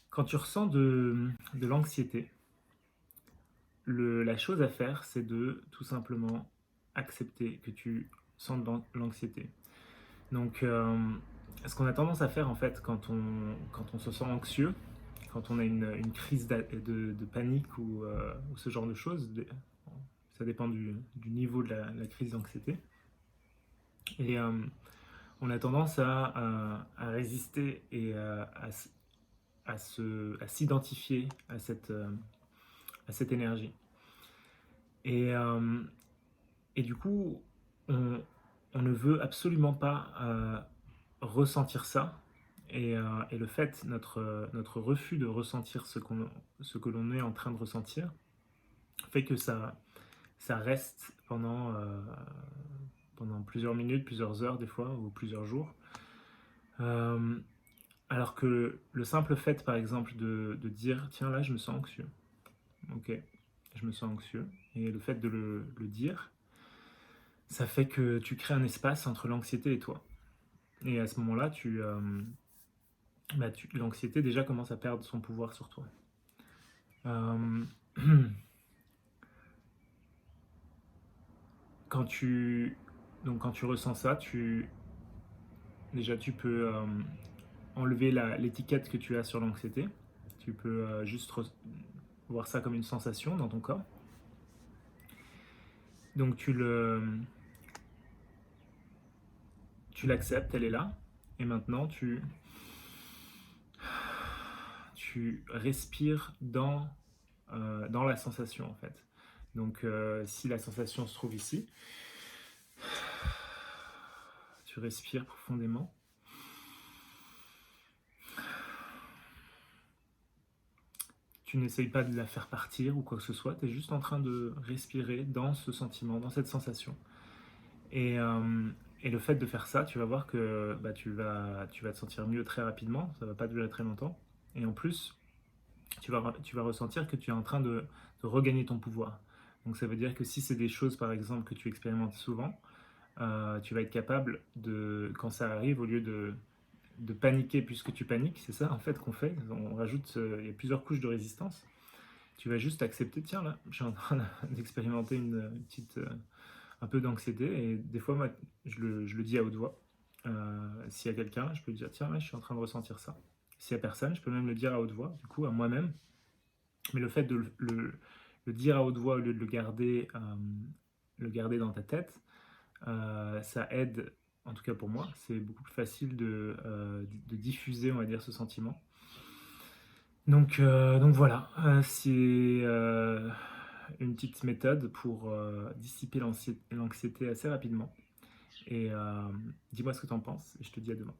Quand tu ressens de l'anxiété, la chose à faire, c'est de tout simplement accepter que tu sens de l'anxiété. Donc, ce qu'on a tendance à faire en fait quand on se sent anxieux, quand on a une crise de panique ou ce genre de choses, ça dépend du niveau de la crise d'anxiété. Et on a tendance à résister et à s'identifier à cette énergie. Et, euh, et du coup, on, on ne veut absolument pas ressentir ça. Et le fait, notre refus de ressentir ce que l'on est en train de ressentir, fait que ça reste pendant plusieurs minutes, plusieurs heures des fois, ou plusieurs jours. Euh, alors que le simple fait, par exemple, de dire, tiens là, je me sens anxieux. Ok, je me sens anxieux. Et le fait de le dire, ça fait que tu crées un espace entre l'anxiété et toi. Et à ce moment-là, l'anxiété déjà commence à perdre son pouvoir sur toi. Euh, quand tu, quand tu ressens ça, déjà tu peux enlever l'étiquette que tu as sur l'anxiété. Tu peux juste voir ça comme une sensation dans ton corps. Donc tu l'acceptes, elle est là. Et maintenant, tu respires dans la sensation en fait. Donc si la sensation se trouve ici, tu respires profondément. Tu n'essayes pas de la faire partir ou quoi que ce soit, tu es juste en train de respirer dans ce sentiment, dans cette sensation. Et, euh, et le fait de faire ça, tu vas voir que tu vas te sentir mieux très rapidement, ça va pas durer très longtemps. Et en plus, tu vas ressentir que tu es en train de regagner ton pouvoir. Donc ça veut dire que si c'est des choses par exemple que tu expérimentes souvent, tu vas être capable de, quand ça arrive, au lieu de paniquer puisque tu paniques, c'est ça en fait qu'on fait, on rajoute, il y a plusieurs couches de résistance, tu vas juste accepter, tiens là, je suis en train d'expérimenter une petite, un peu d'anxiété, et des fois moi, je le dis à haute voix. S'il y a quelqu'un, je peux lui dire, tiens là, je suis en train de ressentir ça. S'il n'y a personne, je peux même le dire à haute voix, du coup à moi-même. Mais le fait de le dire à haute voix au lieu de le garder dans ta tête, ça aide, en tout cas pour moi, c'est beaucoup plus facile de diffuser, on va dire, ce sentiment. Donc voilà, c'est une petite méthode pour dissiper l'anxiété assez rapidement. Et dis-moi ce que tu en penses, et je te dis à demain.